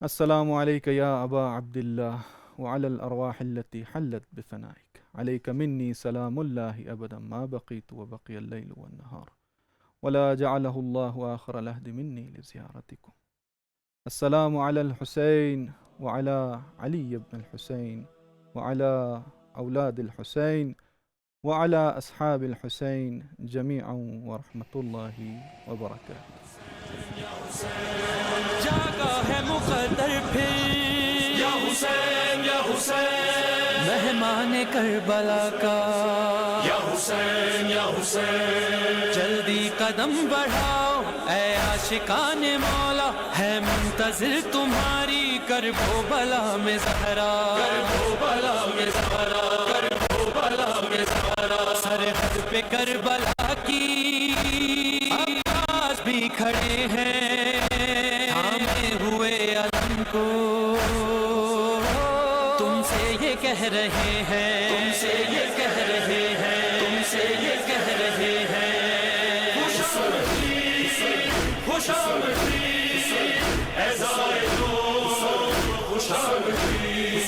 السلام عليك يا أبا عبد الله وعلى الأرواح التي حلت بفنائك عليك مني سلام الله أبدا ما بقيت وبقي الليل والنهار ولا جعله الله آخر العهد مني لزيارتكم. السلام على الحسين وعلى علي بن الحسين وعلى أولاد الحسين وعلى أصحاب الحسين جميعا ورحمة الله وبركاته. جاگا ہے مقدر پھر یا حسین مہمان کربلا کا یا حسین جلدی قدم بڑھاؤ اے عاشقان مولا ہے منتظر تمہاری کربو بلا میں زہرا سرحد پہ کربلا کی آواز بھی کھڑے ہیں تھامے ہوئے علم کو تم سے یہ کہہ رہے ہیں خوش آمدید اے زائرون خوش آمدید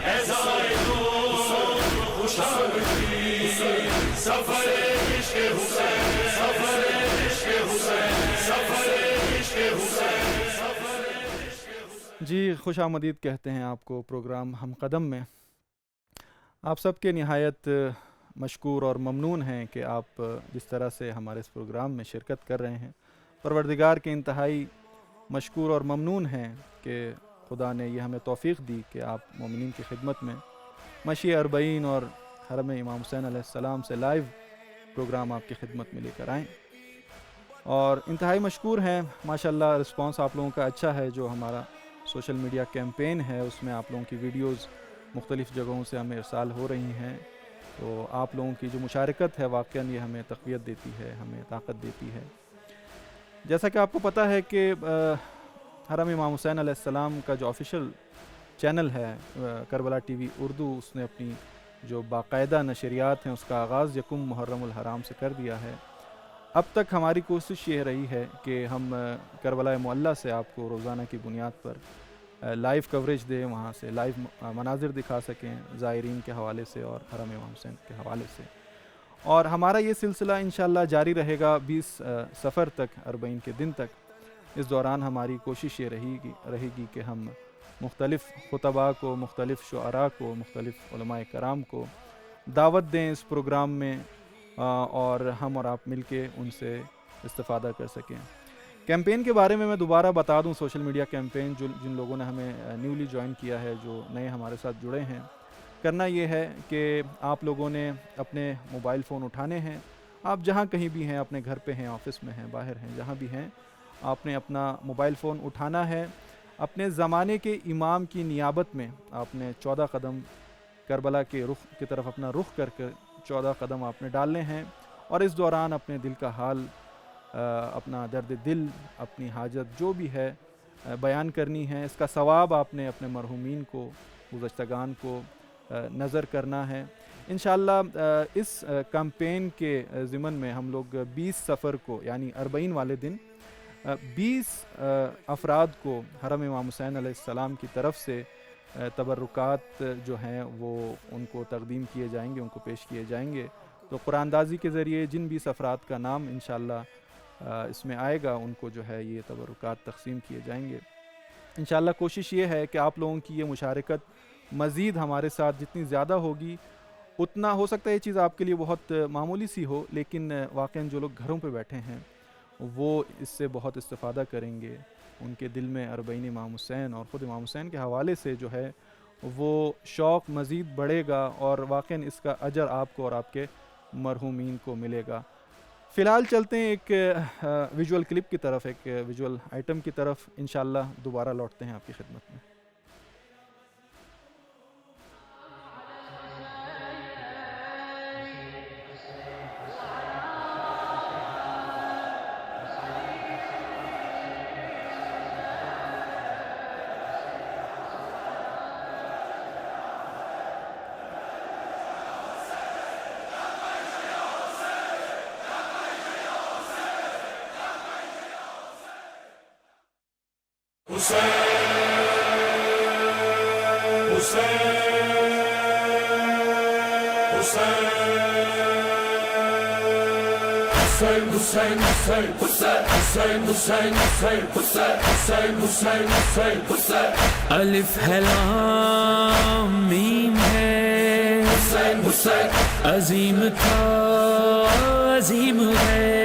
اے زائرون خوش آمدید سفر عشق حسین جی خوش آمدید کہتے ہیں آپ کو پروگرام ہم قدم میں. آپ سب کے نہایت مشکور اور ممنون ہیں کہ آپ جس طرح سے ہمارے اس پروگرام میں شرکت کر رہے ہیں. پروردگار کے انتہائی مشکور اور ممنون ہیں کہ خدا نے یہ ہمیں توفیق دی کہ آپ مومنین کی خدمت میں مشی اربعین اور حرم امام حسین علیہ السلام سے لائیو پروگرام آپ کی خدمت میں لے کر آئیں. اور انتہائی مشکور ہیں ماشاءاللہ. رسپانس آپ لوگوں کا اچھا ہے. جو ہمارا سوشل میڈیا کیمپین ہے اس میں آپ لوگوں کی ویڈیوز مختلف جگہوں سے ہمیں ارسال ہو رہی ہیں. تو آپ لوگوں کی جو مشارکت ہے واقعاً یہ ہمیں تقویت دیتی ہے, ہمیں طاقت دیتی ہے. جیسا کہ آپ کو پتہ ہے کہ حرم امام حسین علیہ السلام کا جو آفیشیل چینل ہے کربلا ٹی وی اردو, اس نے اپنی جو باقاعدہ نشریات ہیں اس کا آغاز 1 محرم الحرام سے کر دیا ہے. اب تک ہماری کوشش یہ رہی ہے کہ ہم کربلا معلیٰ سے آپ کو روزانہ کی بنیاد پر لائیو کوریج دیں, وہاں سے لائیو مناظر دکھا سکیں زائرین کے حوالے سے اور حرم امام حسین کے حوالے سے. اور ہمارا یہ سلسلہ انشاءاللہ جاری رہے گا 20 صفر تک, 40 کے دن تک. اس دوران ہماری کوشش یہ رہے گی کہ ہم مختلف خطباء کو, مختلف شعراء کو, مختلف علماء کرام کو دعوت دیں اس پروگرام میں اور ہم اور آپ مل کے ان سے استفادہ کر سکیں. کیمپین کے بارے میں دوبارہ بتا دوں, سوشل میڈیا کیمپین جن لوگوں نے ہمیں نیولی جوائن کیا ہے, جو نئے ہمارے ساتھ جڑے ہیں, کرنا یہ ہے کہ آپ لوگوں نے اپنے موبائل فون اٹھانے ہیں. آپ جہاں کہیں بھی ہیں, اپنے گھر پہ ہیں, آفس میں ہیں, باہر ہیں, جہاں بھی ہیں, آپ نے اپنا موبائل فون اٹھانا ہے. اپنے زمانے کے امام کی نیابت میں آپ نے 14 قدم کربلا کے رخ کی طرف اپنا رخ کر کے 14 قدم آپ نے ڈالنے ہیں. اور اس دوران اپنے دل کا حال, اپنا درد دل, اپنی حاجت جو بھی ہے بیان کرنی ہے. اس کا ثواب آپ نے اپنے مرحومین کو, گزشتگان کو نظر کرنا ہے. انشاءاللہ اس کیمپین کے ضمن میں ہم لوگ 20 صفر کو یعنی 40 والے دن 20 افراد کو حرم امام حسین علیہ السلام کی طرف سے تبرکات جو ہیں وہ ان کو تقدیم کیے جائیں گے, ان کو پیش کیے جائیں گے. تو قرآن دازی کے ذریعے جن 20 افراد کا نام انشاءاللہ اس میں آئے گا ان کو جو ہے یہ تبرکات تقسیم کیے جائیں گے. انشاءاللہ کوشش یہ ہے کہ آپ لوگوں کی یہ مشارکت مزید ہمارے ساتھ جتنی زیادہ ہوگی اتنا ہو سکتا ہے یہ چیز آپ کے لیے بہت معمولی سی ہو, لیکن واقعاً جو لوگ گھروں پہ بیٹھے ہیں وہ اس سے بہت استفادہ کریں گے. ان کے دل میں 40 امام حسین اور خود امام حسین کے حوالے سے جو ہے وہ شوق مزید بڑھے گا اور واقعاً اس کا اجر آپ کو اور آپ کے مرحومین کو ملے گا. فی الحال چلتے ہیں ایک ویژول کلپ کی طرف, ایک ویژول آئٹم کی طرف. انشاءاللہ دوبارہ لوٹتے ہیں آپ کی خدمت میں. الف ہے لام میم ہے عظیم تھا عظیم ہے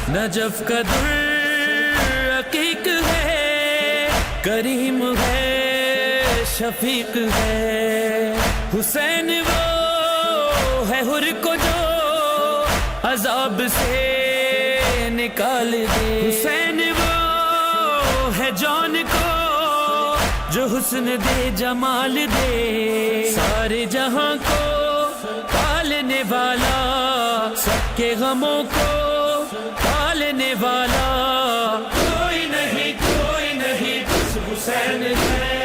نجف کا در رقیق ہے کریم ہے شفیق ہے حسین وہ ہے حر کو جو عذاب سے نکال دے حسین وہ ہے جان کو جو حسن دے جمال دے سارے جہاں کو پالنے والا سب کے غموں کو پالنے والا کوئی نہیں بس حسین ہے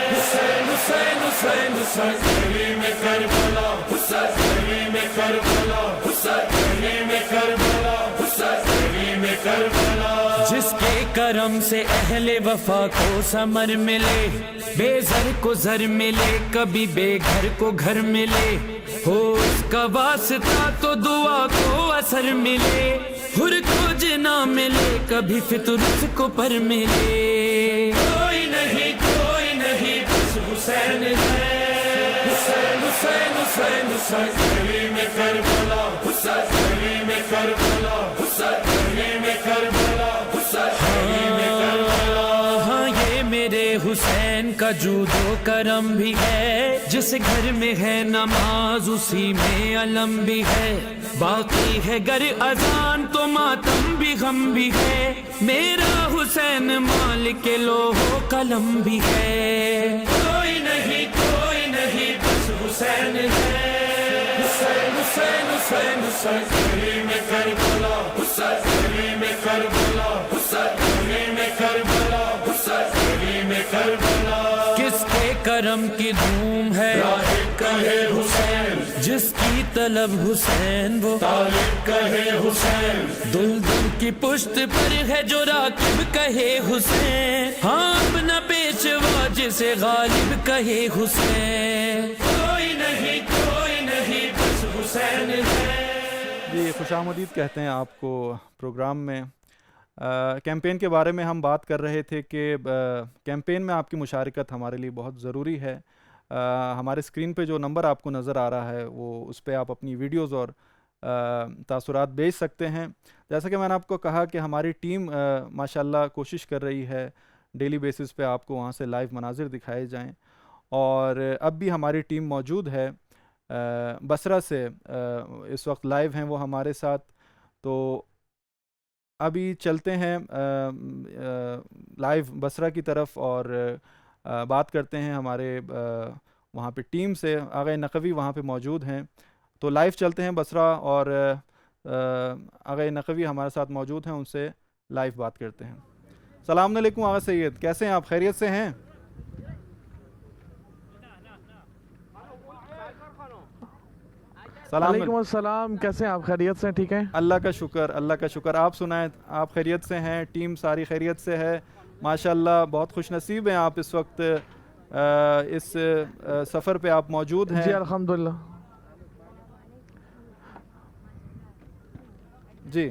حسین حسین حسین حسین کریم کربلا حسین کریم کربلا حسین کریم کربلا حسین کریم کربلا جس کے کرم سے اہل وفا کو ثمر ملے بے زر کو زر ملے کبھی بے گھر کو گھر ملے ہو اس کا واسطہ تو دعا کو اثر ملے حر کو جنا ملے کبھی فطرت کو پر ملے کوئی نہیں بس حسین ہے حسین حسین حسین حسین کریم کربلا حسین کریم کربلا حسین کریم کربلا حسین کریم کربلا ہاں یہ میرے حسین کا جود و کرم بھی ہے جس گھر میں ہے نماز اسی میں علم بھی ہے باقی ہے گر اذان تو ماتم بھی غم بھی ہے میرا حسین مالک لوح و قلم بھی ہے کوئی نہیں بس حسین ہے حسین حسین حسین حسین کریم کربلا حسین کریم کربلا حسین کریم کربلا حسین کریم کربلا کس کے کرم کی دھوم ہے راغب کہے حسین جس کی طلب حسین وہ طالب کہے حسین دلدل کی پشت پر ہے جو راکب کہے حسین ہاں اپنا پیشوا جسے غالب کہے حسین کوئی نہیں بس حسین ہے جی خوش آمدید کہتے ہیں آپ کو پروگرام میں کیمپین کے بارے میں ہم بات کر رہے تھے کہ کیمپین میں آپ کی مشارکت ہمارے لیے بہت ضروری ہے ہمارے اسکرین پہ جو نمبر آپ کو نظر آ رہا ہے وہ اس پہ آپ اپنی ویڈیوز اور تاثرات بھیج سکتے ہیں جیسا کہ میں نے آپ کو کہا کہ ہماری ٹیم ماشاءاللہ کوشش کر رہی ہے ڈیلی بیسس پہ آپ کو وہاں سے لائیو مناظر دکھائے جائیں اور اب بھی ہماری ٹیم موجود ہے بصرہ سے اس وقت لائیو ہیں وہ ہمارے ساتھ تو ابھی چلتے ہیں لائیو بصرہ کی طرف اور بات کرتے ہیں ہمارے وہاں پہ ٹیم سے آغا نقوی وہاں پہ موجود ہیں تو لائیو چلتے ہیں بصرہ اور آغا نقوی ہمارے ساتھ موجود ہیں ان سے لائیو بات کرتے ہیں السلام علیکم آغا سید کیسے ہیں آپ خیریت سے ہیں وعلیکم السلام کیسے ہیں آپ خیریت سے ٹھیک ہیں اللہ کا شکر آپ سنائیں آپ خیریت سے ہیں ٹیم ساری خیریت سے ہے ماشاءاللہ بہت خوش نصیب ہیں آپ اس وقت اس سفر پہ آپ موجود ہیں جی الحمدللہ جی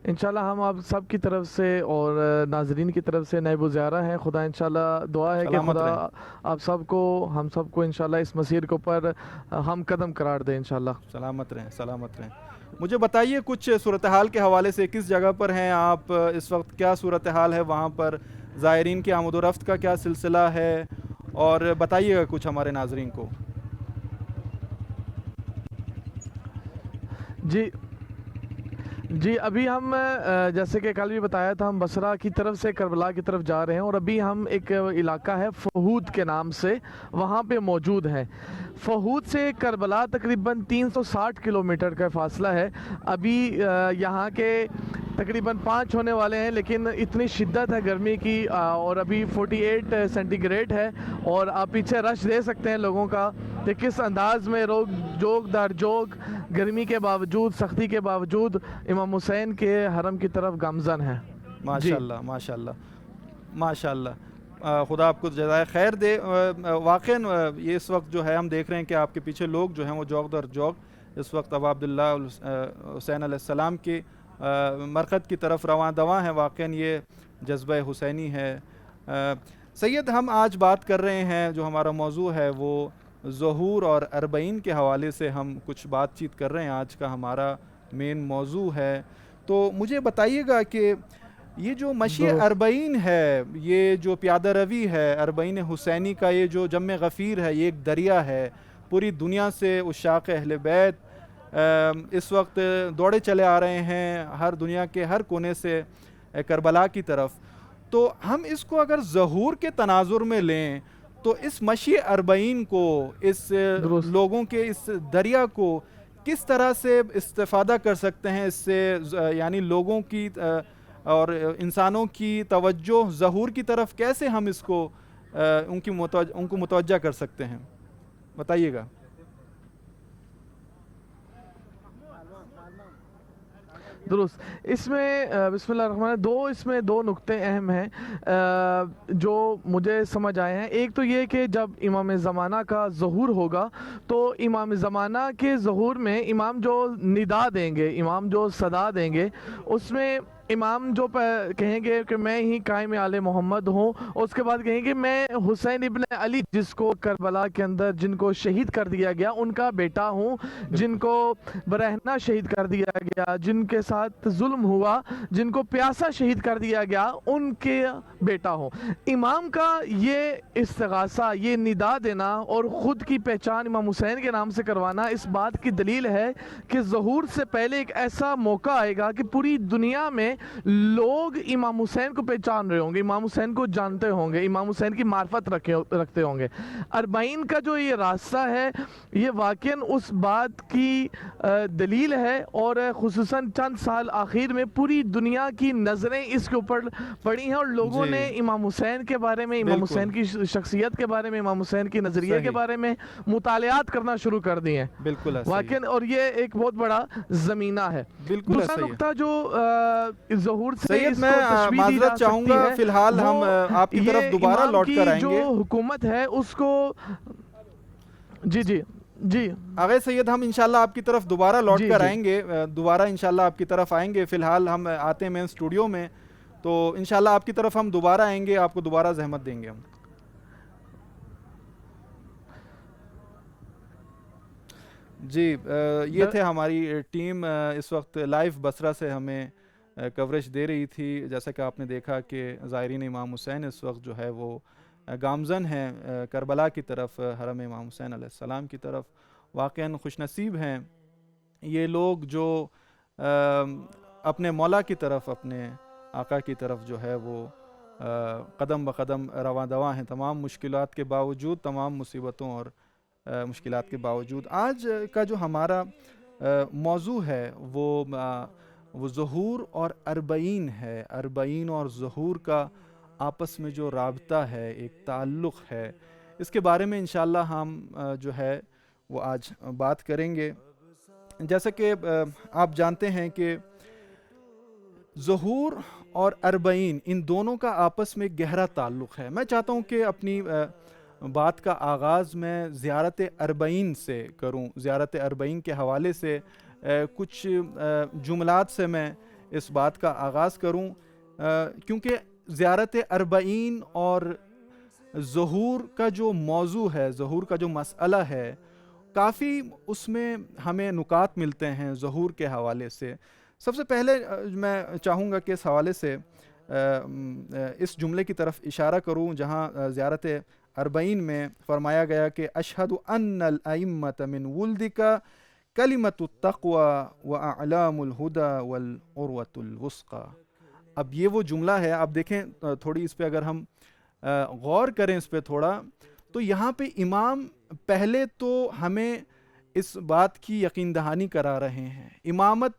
انشاءاللہ ہم آپ سب کی طرف سے اور ناظرین کی طرف سے نائب الزیارہ ہیں خدا انشاءاللہ دعا ہے کہ خدا آپ سب کو ہم سب کو انشاءاللہ اس مسیر کے اوپر ہم قدم قرار دیں انشاءاللہ سلامت رہیں مجھے بتائیے کچھ صورتحال کے حوالے سے کس جگہ پر ہیں آپ اس وقت کیا صورتحال ہے وہاں پر زائرین کی آمد و رفت کا کیا سلسلہ ہے اور بتائیے گا کچھ ہمارے ناظرین کو جی ابھی ہم جیسے کہ کل بھی بتایا تھا ہم بصرہ کی طرف سے کربلا کی طرف جا رہے ہیں اور ابھی ہم ایک علاقہ ہے فہود کے نام سے وہاں پہ موجود ہیں فہود سے کربلا تقریباً 360 کلومیٹر کا فاصلہ ہے ابھی یہاں کے تقریباً 5 ہونے والے ہیں لیکن اتنی شدت ہے گرمی کی اور ابھی 48 سینٹی گریڈ ہے اور آپ پیچھے رش دے سکتے ہیں لوگوں کا کہ کس انداز میں لوگ جوگ در جوگ گرمی کے باوجود سختی کے باوجود امام حسین کے حرم کی طرف گامزن ہیں ماشاءاللہ خدا آپ کو جزائے خیر دے واقعاً یہ اس وقت جو ہے ہم دیکھ رہے ہیں کہ آپ کے پیچھے لوگ جو ہیں وہ جوگ در جوگ اس وقت ابا عبداللہ حسین علیہ السلام کی مرقد کی طرف رواں دواں ہیں. واقعاً یہ جذبہ حسینی ہے. سید، ہم آج بات کر رہے ہیں، جو ہمارا موضوع ہے وہ ظہور اور اربعین کے حوالے سے ہم کچھ بات چیت کر رہے ہیں. آج کا ہمارا مین موضوع ہے. تو مجھے بتائیے گا کہ یہ جو مشی اربعین ہے، یہ جو پیادہ روی ہے اربعین حسینی کا، یہ جو جم غفیر ہے، یہ ایک دریا ہے. پوری دنیا سے عشاق اہل بیت اس وقت دوڑے چلے آ رہے ہیں، ہر دنیا کے ہر کونے سے کربلا کی طرف. تو ہم اس کو اگر ظہور کے تناظر میں لیں تو اس مشی اربعین کو، اس لوگوں کے اس دریا کو کس طرح سے استفادہ کر سکتے ہیں؟ اس سے یعنی لوگوں کی اور انسانوں کی توجہ ظہور کی طرف کیسے ہم اس کو ان کو متوجہ کر سکتے ہیں؟ بتائیے گا. درست. اس میں بسم اللہ الرحمن الرحیم اس میں دو نقطے اہم ہیں جو مجھے سمجھ آئے ہیں. ایک تو یہ کہ جب امام زمانہ کا ظہور ہوگا تو امام زمانہ کے ظہور میں امام جو ندا دیں گے، امام جو صدا دیں گے، اس میں امام جو کہیں گے کہ میں ہی قائم آل محمد ہوں، اور اس کے بعد کہیں گے میں حسین ابن علی، جس کو کربلا کے اندر جن کو شہید کر دیا گیا ان کا بیٹا ہوں، جن کو برہنہ شہید کر دیا گیا، جن کے ساتھ ظلم ہوا، جن کو پیاسا شہید کر دیا گیا، ان کے بیٹا ہوں. امام کا یہ استغاثہ، یہ ندا دینا اور خود کی پہچان امام حسین کے نام سے کروانا اس بات کی دلیل ہے کہ ظہور سے پہلے ایک ایسا موقع آئے گا کہ پوری دنیا میں لوگ امام حسین کو پہچان رہے ہوں گے، امام حسین کو جانتے ہوں گے، امام حسین کی معرفت رکھتے ہوں گے. اربعین کا جو یہ راستہ ہے یہ واقعاً اس بات کی دلیل ہے، اور خصوصاً چند سال آخر میں پوری دنیا کی نظریں اس کے اوپر پڑی ہیں، اور لوگوں نے امام حسین کے بارے میں، امام حسین کی شخصیت کے بارے میں، امام حسین کی نظریے کے بارے میں مطالعات کرنا شروع کر دی ہیں. بالکل واقعاً، اور یہ ایک بہت بڑا زمینہ ہے. دوسرا نقطہ جو ظہور سے سید، میں معذرت چاہوں گا، فی الحال ہم آپ کی طرف دوبارہ لوٹ کر آئیں گے. جو حکومت ہے اس کو جی آگے سید، ہم انشاءاللہ آپ کی طرف دوبارہ لوٹ کر آئیں گے، دوبارہ انشاءاللہ آپ کی طرف آئیں گے. فی الحال ہم آتے ہیں مین اسٹوڈیو میں، تو انشاءاللہ آپ کی طرف ہم دوبارہ آئیں گے، آپ کو دوبارہ زحمت دیں گے ہم. جی، یہ تھے ہماری ٹیم اس وقت لائیو بصرہ سے ہمیں کوریج دے رہی تھی. جیسا کہ آپ نے دیکھا کہ زائرین امام حسین اس وقت جو ہے وہ گامزن ہیں کربلا کی طرف، حرم امام حسین علیہ السلام کی طرف. واقعاً خوش نصیب ہیں یہ لوگ جو اپنے مولا کی طرف، اپنے آقا کی طرف جو ہے وہ قدم بقدم رواں دواں ہیں، تمام مشکلات کے باوجود، تمام مصیبتوں اور مشکلات کے باوجود. آج کا جو ہمارا موضوع ہے وہ ظہور اور اربعین ہے. اربعین اور ظہور کا آپس میں جو رابطہ ہے، ایک تعلق ہے، اس کے بارے میں انشاءاللہ ہم جو ہے وہ آج بات کریں گے. جیسا کہ آپ جانتے ہیں کہ ظہور اور اربعین، ان دونوں کا آپس میں گہرا تعلق ہے. میں چاہتا ہوں کہ اپنی بات کا آغاز میں زیارت اربعین سے کروں. زیارت اربعین کے حوالے سے کچھ جملات سے میں اس بات کا آغاز کروں، کیونکہ زیارت اربعین اور ظہور کا جو موضوع ہے، ظہور کا جو مسئلہ ہے، کافی اس میں ہمیں نکات ملتے ہیں ظہور کے حوالے سے. سب سے پہلے میں چاہوں گا کہ اس حوالے سے اس جملے کی طرف اشارہ کروں جہاں زیارت اربعین میں فرمایا گیا کہ اشہد ان الائمۃ من ولدک کلمۃ التقوی واعلام الہدی والعروۃ الوثقی. اب یہ وہ جملہ ہے، آپ دیکھیں تھوڑی اس پہ اگر ہم غور کریں اس پہ تھوڑا، تو یہاں پہ امام پہلے تو ہمیں اس بات کی یقین دہانی کرا رہے ہیں، امامت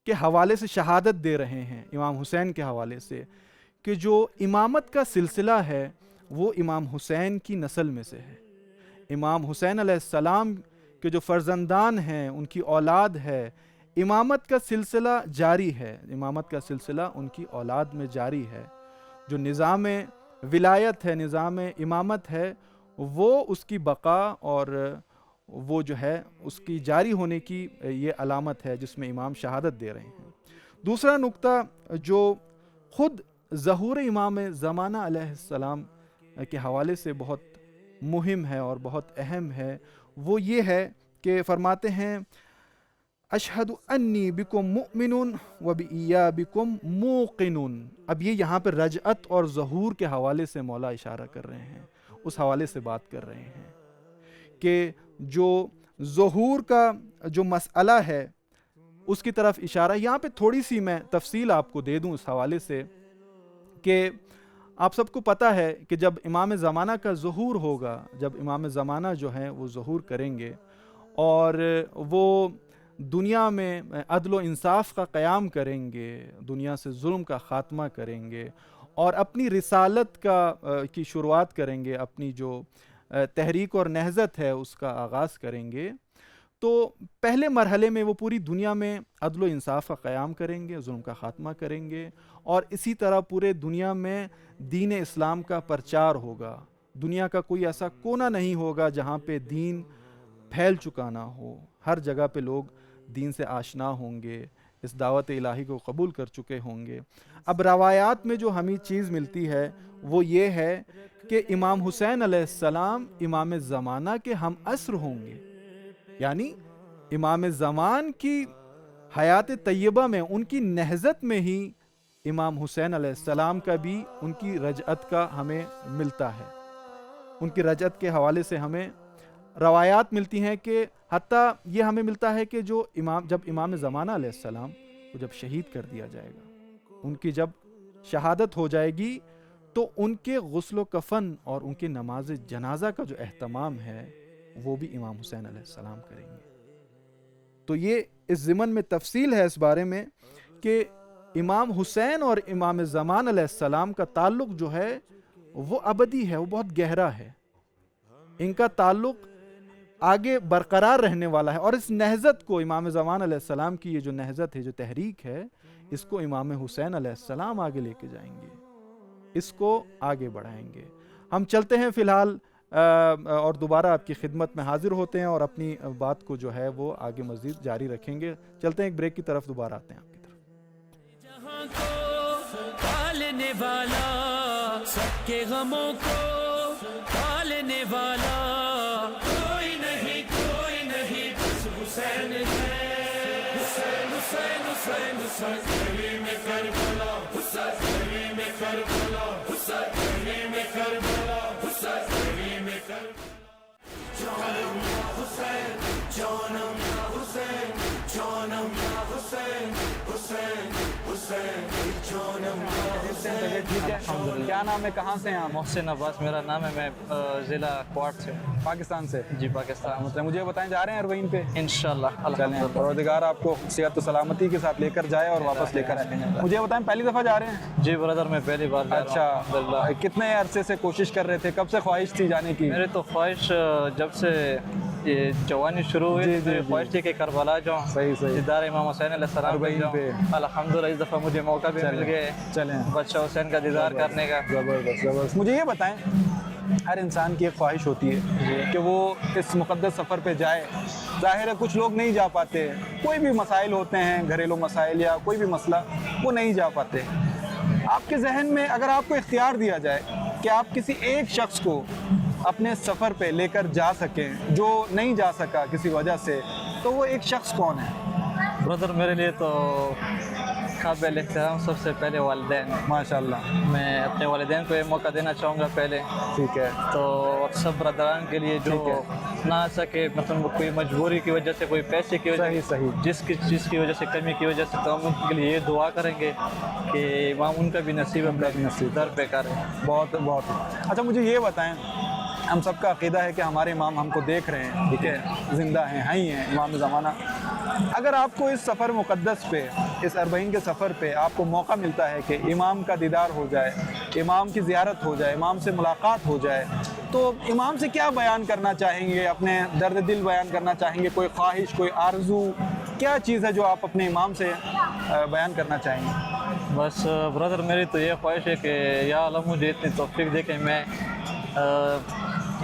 کے حوالے سے شہادت دے رہے ہیں امام حسین کے حوالے سے، کہ جو امامت کا سلسلہ ہے وہ امام حسین کی نسل میں سے ہے. امام حسین علیہ السلام کے جو فرزندان ہیں، ان کی اولاد ہے، امامت کا سلسلہ جاری ہے، امامت کا سلسلہ ان کی اولاد میں جاری ہے. جو نظام ولایت ہے، نظام امامت ہے، وہ اس کی بقا اور وہ جو ہے اس کی جاری ہونے کی یہ علامت ہے جس میں امام شہادت دے رہے ہیں۔ دوسرا نقطہ جو خود ظہور امام زمانہ علیہ السلام کے حوالے سے بہت مہم ہے اور بہت اہم ہے، وہ یہ ہے کہ فرماتے ہیں اشہد انی بکم مؤمن و بایابکم موقن۔ اب یہ یہاں پہ رجعت اور ظہور کے حوالے سے مولا اشارہ کر رہے ہیں، اس حوالے سے بات کر رہے ہیں کہ جو ظہور کا جو مسئلہ ہے اس کی طرف اشارہ۔ یہاں پہ تھوڑی سی میں تفصیل آپ کو دے دوں اس حوالے سے کہ آپ سب کو پتہ ہے کہ جب امام زمانہ کا ظہور ہوگا، جب امام زمانہ جو ہیں وہ ظہور کریں گے اور وہ دنیا میں عدل و انصاف کا قیام کریں گے، دنیا سے ظلم کا خاتمہ کریں گے اور اپنی رسالت کی شروعات کریں گے، اپنی جو تحریک اور نہضت ہے اس کا آغاز کریں گے، تو پہلے مرحلے میں وہ پوری دنیا میں عدل و انصاف کا قیام کریں گے، ظلم کا خاتمہ کریں گے، اور اسی طرح پورے دنیا میں دین اسلام کا پرچار ہوگا۔ دنیا کا کوئی ایسا کونا نہیں ہوگا جہاں پہ دین پھیل چکا نہ ہو، ہر جگہ پہ لوگ دین سے آشنا ہوں گے، اس دعوت الہی کو قبول کر چکے ہوں گے۔ اب روایات میں جو ہمیں چیز ملتی ہے وہ یہ ہے کہ امام حسین علیہ السلام امام زمانہ کے ہم عصر ہوں گے، یعنی امام زمان کی حیات طیبہ میں، ان کی نہضت میں ہی امام حسین علیہ السلام کا بھی ان کی رجعت کا ہمیں ملتا ہے۔ ان کی رجعت کے حوالے سے ہمیں روایات ملتی ہیں کہ حتیٰ یہ ہمیں ملتا ہے کہ جب امام زمانہ علیہ السلام کو جب شہید کر دیا جائے گا، ان کی جب شہادت ہو جائے گی تو ان کے غسل و کفن اور ان کی نماز جنازہ کا جو اہتمام ہے وہ بھی امام حسین علیہ السلام کریں گے۔ تو یہ اس ضمن میں تفصیل ہے اس بارے میں کہ امام حسین اور امام زمان علیہ السلام کا تعلق جو ہے وہ ابدی ہے، وہ بہت گہرا ہے، ان کا تعلق آگے برقرار رہنے والا ہے، اور اس نہضت کو امام زمان علیہ السلام کی یہ جو نہضت ہے، جو تحریک ہے، اس کو امام حسین علیہ السلام آگے لے کے جائیں گے، اس کو آگے بڑھائیں گے۔ ہم چلتے ہیں فی الحال اور دوبارہ آپ کی خدمت میں حاضر ہوتے ہیں اور اپنی بات کو جو ہے وہ آگے مزید جاری رکھیں گے۔ چلتے ہیں ایک بریک کی طرف، دوبارہ آتے ہیں آپ کی طرف۔ جہاں کو پالنے والا، سب کے غموں کو پالنے والا، کوئی نہیں بس حسین ہے۔ حسین حسین حسین حسین گلی میں کربلا، حسین گلی میں کربلا، حسین گلی میں کربلا، حسین گلی میں کربلا۔ جانم یا حسین، جانم یا حسین، جانم یا حسین، حسین حسین جانم یا حسین۔ ٹھیک ہے، کیا نام ہے، کہاں سے ہیں آپ؟ محسن عباس میرا نام ہے، میں ضلع کوارٹ سے ہوں۔ پاکستان سے؟ جی پاکستان۔ مجھے بتائیں، جا رہے ہیں اربعین پہ؟ انشاءاللہ چلیں، الحمدللہ۔ پروردگار آپ کو صحت و سلامتی کے ساتھ لے کر جائے اور واپس لے کر آئے۔ مجھے بتائیں، پہلی دفعہ جا رہے ہیں؟ جی برادر، میں پہلی بار جا رہا ہوں الحمدللہ۔ اچھا، کتنے عرصے سے کوشش کر رہے تھے، کب سے خواہش تھی جانے کی؟ میرے تو خواہش جب سے یہ جوانی شروع ہوئی جی، میری خواہش تھی کہ کربلا جاؤں، صحیح دیدار امام حسین علیہ السلام اربعین پہ۔ الحمدللہ اس دفعہ مجھے موقع بھی مل گئے چلیں، بادشاہ حسین کا دیدار کرنے کا۔ زبردست زبردست۔ مجھے یہ بتائیں، ہر انسان کی ایک خواہش ہوتی ہے کہ وہ اس مقدس سفر پہ جائے۔ ظاہر ہے کچھ لوگ نہیں جا پاتے، کوئی بھی مسائل ہوتے ہیں، گھریلو مسائل یا کوئی بھی مسئلہ، وہ نہیں جا پاتے۔ آپ کے ذہن میں اگر آپ کو اختیار دیا جائے کہ آپ کسی ایک شخص کو اپنے سفر پہ لے کر جا سکیں جو نہیں جا سکا کسی وجہ سے، تو وہ ایک شخص کون ہے؟ برادر میرے لیے تو قابل احترام سب سے پہلے والدین ہیں۔ ماشاءاللہ، میں اپنے والدین کو یہ موقع دینا چاہوں گا پہلے، ٹھیک ہے، تو سب برادران کے لیے جو نہ آ سکے، مثلا کوئی مجبوری کی وجہ سے، کوئی پیسے کی وجہ سے، صحیح، جس کی چیز کی وجہ سے، کمی کی وجہ سے، تو ہم ان کے لیے یہ دعا کریں گے کہ امام ان کا بھی نصیب در پہ کرے۔ بہت بہت اچھا۔ مجھے یہ بتائیں، ہم سب کا عقیدہ ہے کہ ہمارے امام ہم کو دیکھ رہے ہیں، ٹھیک ہے، زندہ ہیں، ہی ہیں امام زمانہ۔ اگر آپ کو اس سفر مقدس پہ، اس اربعین کے سفر پہ آپ کو موقع ملتا ہے کہ امام کا دیدار ہو جائے، امام کی زیارت ہو جائے، امام سے ملاقات ہو جائے، تو امام سے کیا بیان کرنا چاہیں گے؟ اپنے درد دل بیان کرنا چاہیں گے؟ کوئی خواہش، کوئی آرزو، کیا چیز ہے جو آپ اپنے امام سے بیان کرنا چاہیں گے؟ بس برادر میری تو یہ خواہش ہے کہ یا اللہ مجھے اتنی توفیق دے کہ میں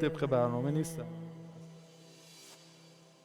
طبق برنامه نیستم.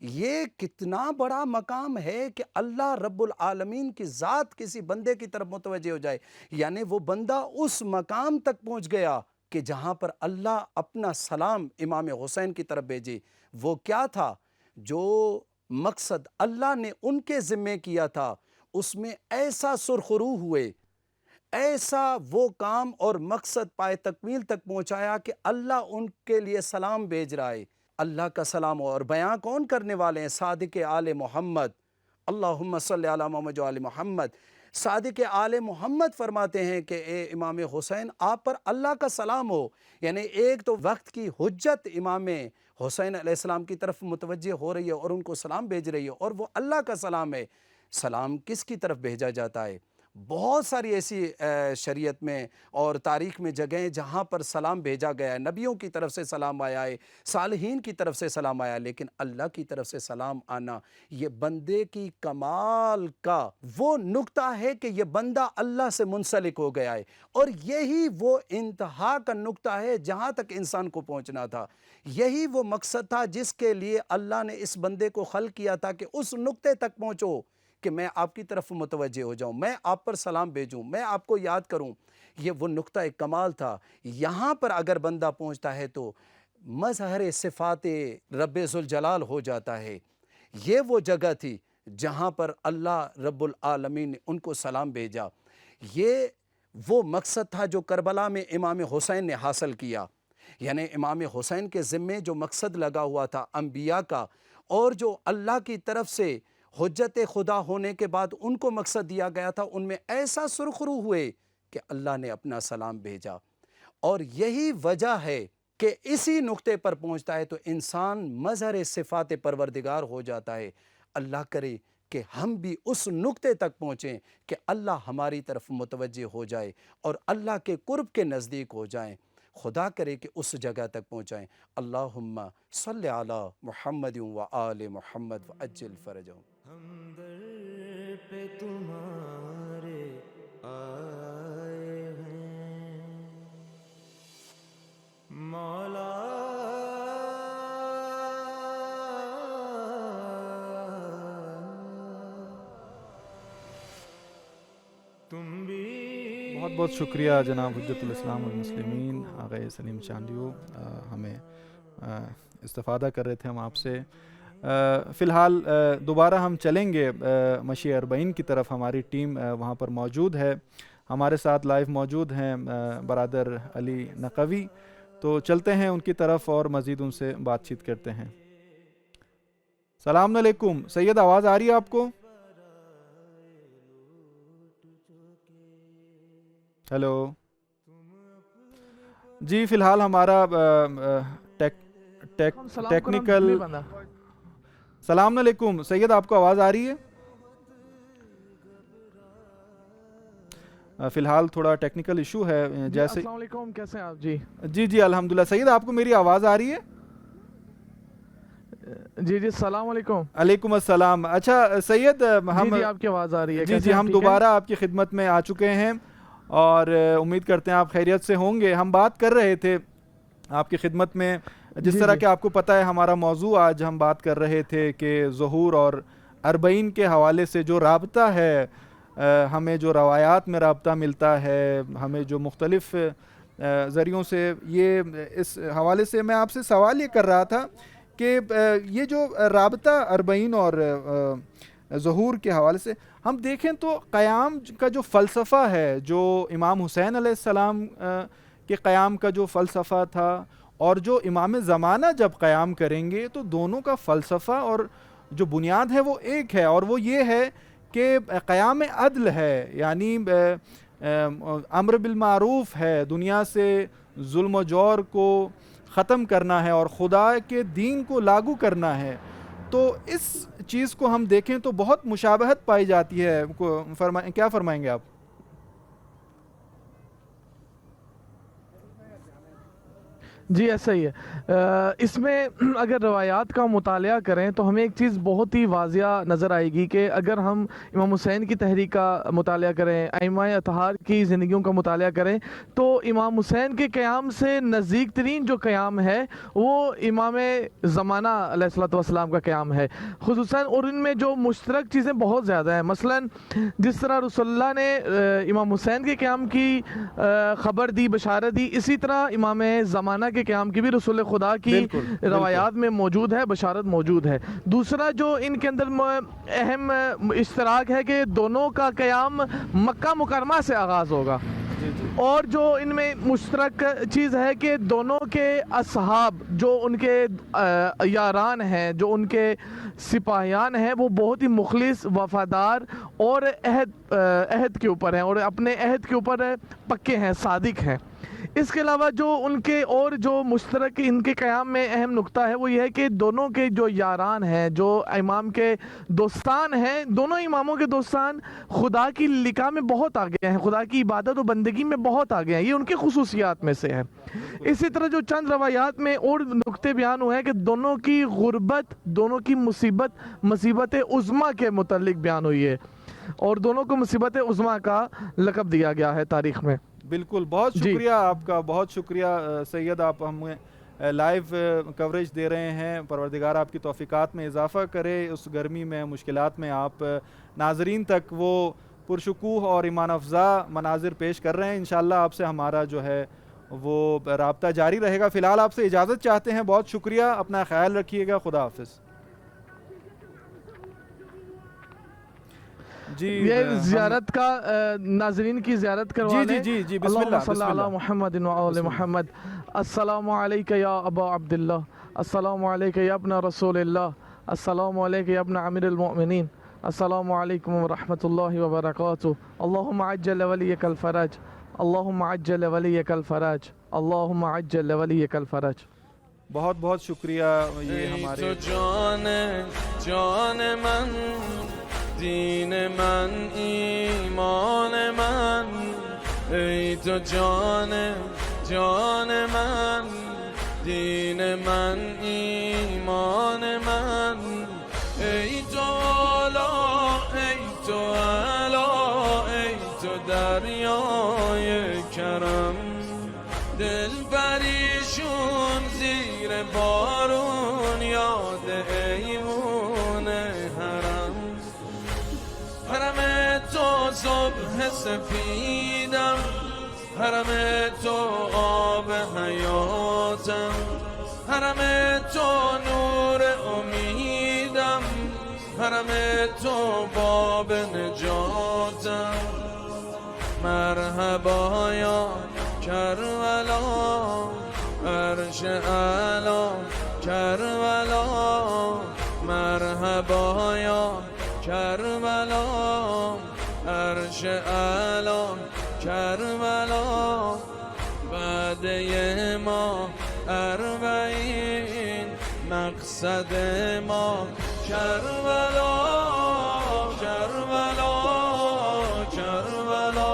یہ کتنا بڑا مقام ہے کہ اللہ رب العالمین کی ذات کسی بندے کی طرف متوجہ ہو جائے. یعنی وہ بندہ اس مقام تک پہنچ گیا کہ جہاں پر اللہ اپنا سلام امام حسین کی طرف بھیجے. وہ کیا تھا؟ جو مقصد اللہ نے ان کے ذمے کیا تھا اس میں ایسا سرخرو ہوئے، ایسا وہ کام اور مقصد پائے تکمیل تک پہنچایا کہ اللہ ان کے لیے سلام بھیج رہا ہے. اللہ کا سلام ہو. اور بیان کون کرنے والے ہیں؟ صادق آل محمد. اللہم صلی علی محمد و آل محمد. صادق آل محمد فرماتے ہیں کہ اے امام حسین آپ پر اللہ کا سلام ہو. یعنی ایک تو وقت کی حجت امام حسین علیہ السلام کی طرف متوجہ ہو رہی ہے اور ان کو سلام بھیج رہی ہے، اور وہ اللہ کا سلام ہے. سلام کس کی طرف بھیجا جاتا ہے؟ بہت ساری ایسی شریعت میں اور تاریخ میں جگہیں جہاں پر سلام بھیجا گیا ہے. نبیوں کی طرف سے سلام آیا ہے، صالحین کی طرف سے سلام آیا، لیکن اللہ کی طرف سے سلام آنا یہ بندے کی کمال کا وہ نقطہ ہے کہ یہ بندہ اللہ سے منسلک ہو گیا ہے. اور یہی وہ انتہا کا نقطہ ہے جہاں تک انسان کو پہنچنا تھا. یہی وہ مقصد تھا جس کے لیے اللہ نے اس بندے کو خلق کیا تھا کہ اس نقطے تک پہنچو کہ میں آپ کی طرف متوجہ ہو جاؤں، میں آپ پر سلام بھیجوں، میں آپ کو یاد کروں. یہ وہ نقطہ کمال تھا. یہاں پر اگر بندہ پہنچتا ہے تو مظہر صفات رب ذوالجلال ہو جاتا ہے. یہ وہ جگہ تھی جہاں پر اللہ رب العالمین نے ان کو سلام بھیجا. یہ وہ مقصد تھا جو کربلا میں امام حسین نے حاصل کیا. یعنی امام حسین کے ذمے جو مقصد لگا ہوا تھا انبیاء کا، اور جو اللہ کی طرف سے حجت خدا ہونے کے بعد ان کو مقصد دیا گیا تھا، ان میں ایسا سرخرو ہوئے کہ اللہ نے اپنا سلام بھیجا. اور یہی وجہ ہے کہ اسی نقطے پر پہنچتا ہے تو انسان مظہر صفات پروردگار ہو جاتا ہے. اللہ کرے کہ ہم بھی اس نقطے تک پہنچیں کہ اللہ ہماری طرف متوجہ ہو جائے اور اللہ کے قرب کے نزدیک ہو جائیں. خدا کرے کہ اس جگہ تک پہنچائیں. اللہم صلی علی محمد و آل محمد وعجل فرجہم. ہم در پہ تمہارے آئے ہیں مولا، تم بھی. بہت بہت شکریہ جناب حجت الاسلام والمسلمین آقا سلیم چاندیو. ہمیں استفادہ کر رہے تھے ہم آپ سے. فی الحال دوبارہ ہم چلیں گے مشی اربعین کی طرف. ہماری ٹیم وہاں پر موجود ہے، ہمارے ساتھ لائیو موجود ہیں برادر علی نقوی. تو چلتے ہیں ان کی طرف اور مزید ان سے بات چیت کرتے ہیں. السلام علیکم سید، آواز آ رہی ہے آپ کو؟ ہیلو جی. فی الحال ہمارا ٹیکنیکل. السلام علیکم سید، آپ کو آواز آ رہی ہے؟ فی الحال تھوڑا ٹیکنیکل ایشو ہے جیسے. السلام علیکم، کیسے ہیں آپ؟ جی الحمدللہ. سید آپ کو میری آواز آ رہی ہے؟ جی السلام علیکم. علیکم السلام. اچھا سید، ہم آپ کی آواز آ رہی ہے. جی ہم دوبارہ آپ کی خدمت میں آ چکے ہیں اور امید کرتے ہیں آپ خیریت سے ہوں گے. ہم بات کر رہے تھے آپ کی خدمت میں، جس طرح کہ آپ کو پتہ ہے ہمارا موضوع آج ہم بات کر رہے تھے کہ ظہور اور اربعین کے حوالے سے جو رابطہ ہے، ہمیں جو روایات میں رابطہ ملتا ہے، ہمیں جو مختلف ذریعوں سے، یہ اس حوالے سے میں آپ سے سوال یہ کر رہا تھا کہ یہ جو رابطہ اربعین اور ظہور کے حوالے سے ہم دیکھیں تو قیام کا جو فلسفہ ہے، جو امام حسین علیہ السلام کے قیام کا جو فلسفہ تھا اور جو امام زمانہ جب قیام کریں گے تو دونوں کا فلسفہ اور جو بنیاد ہے وہ ایک ہے، اور وہ یہ ہے کہ قیام عدل ہے. یعنی امر بالمعروف ہے، دنیا سے ظلم و جور کو ختم کرنا ہے اور خدا کے دین کو لاگو کرنا ہے. تو اس چیز کو ہم دیکھیں تو بہت مشابہت پائی جاتی ہے. کیا فرمائیں گے آپ؟ جی ایسا ہی ہے. اس میں اگر روایات کا مطالعہ کریں تو ہمیں ایک چیز بہت ہی واضح نظر آئے گی کہ اگر ہم امام حسین کی تحریک کا مطالعہ کریں، ائمہ اطہار کی زندگیوں کا مطالعہ کریں، تو امام حسین کے قیام سے نزدیک ترین جو قیام ہے وہ امام زمانہ علیہ الصلوۃ والسلام کا قیام ہے خصوصاً، اور ان میں جو مشترک چیزیں بہت زیادہ ہیں. مثلاً جس طرح رسول اللہ نے امام حسین کے قیام کی خبر دی، بشارت دی، اسی طرح امام زمانہ کے قیام کی بھی رسول خدا کی بالکل روایات میں موجود ہے، بشارت موجود ہے. دوسرا جو ان کے اندر اہم اشتراک ہے کہ دونوں کا قیام مکہ مکرمہ سے آغاز ہوگا، اور جو ان میں مشترک چیز ہے کہ دونوں کے اصحاب جو ان کے یاران ہیں، جو ان کے سپاہیان ہیں، وہ بہت ہی مخلص، وفادار اور عہد کے اوپر ہیں، اور اپنے عہد کے اوپر پکے ہیں، صادق ہیں. اس کے علاوہ جو ان کے اور جو مشترک ان کے قیام میں اہم نقطہ ہے وہ یہ ہے کہ دونوں کے جو یاران ہیں، جو امام کے دوستان ہیں، دونوں اماموں کے دوستان خدا کی لقاء میں بہت آگے ہیں، خدا کی عبادت و بندگی میں بہت آگے ہیں. یہ ان کی خصوصیات میں سے ہے. اسی طرح جو چند روایات میں اور نقطے بیان ہوئے ہیں کہ دونوں کی غربت، دونوں کی مصیبت عظمیٰ کے متعلق بیان ہوئی ہے، اور دونوں کو مصیبت عظمیٰ کا لقب دیا گیا ہے تاریخ میں. بالکل، بہت شکریہ آپ کا، بہت شکریہ سید، آپ ہمیں لائیو کوریج دے رہے ہیں. پروردگار آپ کی توفیقات میں اضافہ کرے. اس گرمی میں، مشکلات میں آپ ناظرین تک وہ پرشکوہ اور ایمان افزا مناظر پیش کر رہے ہیں. انشاءاللہ آپ سے ہمارا جو ہے وہ رابطہ جاری رہے گا. فی الحال آپ سے اجازت چاہتے ہیں. بہت شکریہ، اپنا خیال رکھیے گا. خدا حافظ. جی یہ زیارت کا ناظرین کی زیارت کروا لیں. جی بسم اللہ، اللہم صلی بسم علی اللہ. محمد وآل محمد. السلام علیکہ یا ابا عبداللہ، السلام علیکہ یا ابن رسول اللہ، السلام علیکہ یا ابن امیر المؤمنین، السلام علیکم ورحمۃ اللہ وبرکاتہ. اللہم عجل ولیک الفرج، اللہم عجل ولیک الفرج، اللہم عجل ولیک الفرج. بہت بہت شکریہ. یہ ہمارے جان من، دین من، ایمان من، ای تو جان من، دین من، ایمان من، ای تو اعلی، ای تو اعلی، ای تو دریای کرم. دل پریشون زیر بارون، یاد ایوون حرم. حرم تو صبح سفیدم، حرم تو آب حیاتم، حرم تو نور امیدم، حرم تو باب نجاتم. مرحبا یا کربلا، عرش اعلی کربلا. مرحبا یا کربلا، عرش اعلی کربلا. وعده ما اربعین، مقصد ما کربلا، کربلا، کربلا،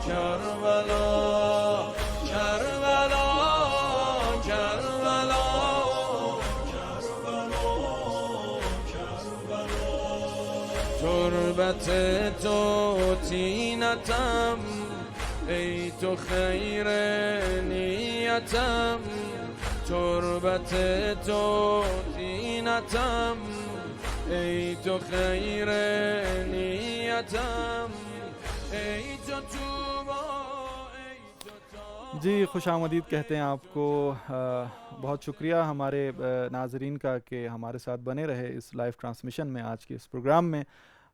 کربلا، کربلا، کربلا، تربت تو تینتم، ای تو خیر نیتم. تربت تو تینتم، ای تو خیر نیتم، ای تو توبا. جی خوش آمدید کہتے ہیں آپ کو. بہت شکریہ ہمارے ناظرین کا کہ ہمارے ساتھ بنے رہے اس لائیو ٹرانسمیشن میں. آج کے اس پروگرام میں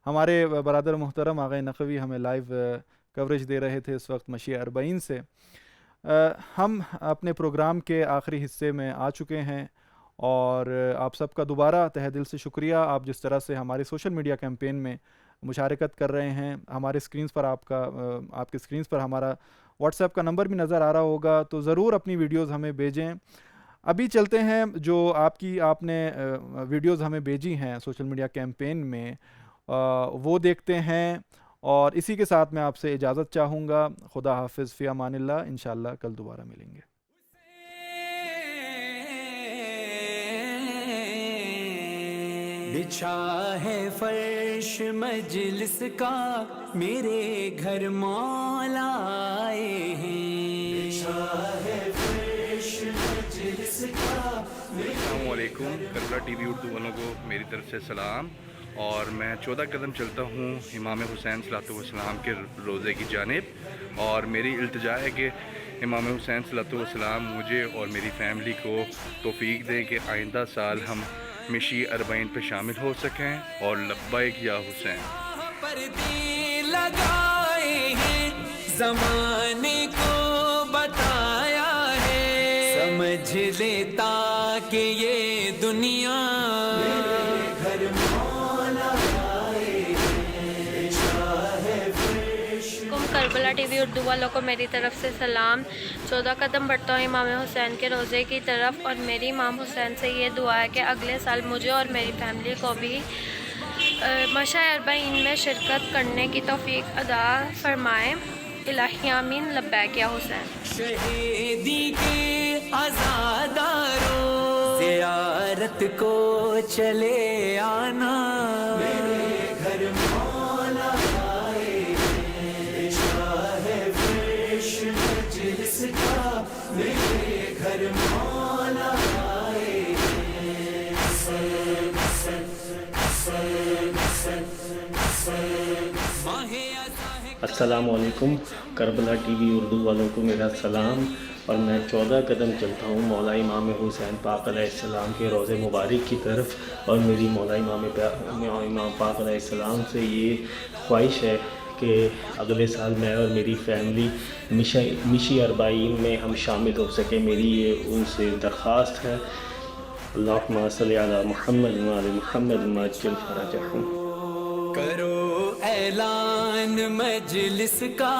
ہمارے برادر محترم آغا نقوی ہمیں لائیو کوریج دے رہے تھے اس وقت مشیع اربعین سے. ہم اپنے پروگرام کے آخری حصے میں آ چکے ہیں اور آپ سب کا دوبارہ تہہ دل سے شکریہ. آپ جس طرح سے ہمارے سوشل میڈیا کیمپین میں مشارکت کر رہے ہیں. ہمارے سکرینز پر آپ کے سکرینز پر ہمارا واٹس ایپ کا نمبر بھی نظر آ رہا ہوگا, تو ضرور اپنی ویڈیوز ہمیں بھیجیں. ابھی چلتے ہیں جو آپ نے ویڈیوز ہمیں بھیجی ہیں سوشل میڈیا کیمپین میں, وہ دیکھتے ہیں, اور اسی کے ساتھ میں آپ سے اجازت چاہوں گا. خدا حافظ, فی امان اللہ. انشاءاللہ کل دوبارہ ملیں گے. بچھا ہے فرش مجلس کا میرے گھر مولا آئے ہیں، بچھا ہے فرش مجلس کا. السلام علیکم. کربلا ٹی وی اردو والوں کو میری طرف سے سلام. اور میں 14 قدم چلتا ہوں امام حسین صلی والسلام کے روضے کی جانب، اور میری التجا ہے کہ امام حسین صلی والسلام مجھے اور میری فیملی کو توفیق دیں کہ آئندہ سال ہم مشی اربعین پہ شامل ہو سکیں. اور لبیک یا حسین. پردے لگائے ہیں زمانے کو بتایا ہے، سمجھ لیتا کہ یہ دنیا گھر مولا آئے ہیں. کربلا ٹی وی اردو والوں کو میری طرف سے سلام. 14 قدم بڑھتا ہوں امام حسین کے روضے کی طرف، اور میری امام حسین سے یہ دعا ہے کہ اگلے سال مجھے اور میری فیملی کو بھی مشاء اربعین میں شرکت کرنے کی توفیق عطا فرمائیں. الہی آمین. لبیک یا حسین. شہیدی کے عزاداروں زیارت کو چلے آنا، میرے گھر مولا آئے ہیں، شاہ فرش مجلس کا میرے گھر مولا آئے ہیں. السلام علیکم. کربلا ٹی وی اردو والوں کو میرا سلام. اور میں 14 قدم چلتا ہوں مولا امام حسین پاک علیہ السلام کے روضے مبارک کی طرف، اور میری مولا امام پاک علیہ السلام سے یہ خواہش ہے کہ اگلے سال میں اور میری فیملی مشی اربعین میں ہم شامل ہو سکیں. میری یہ ان سے درخواست ہے. اللہم صلی علی محمد و آل محمد وعجل فرجہم. کرو اعلان مجلس کا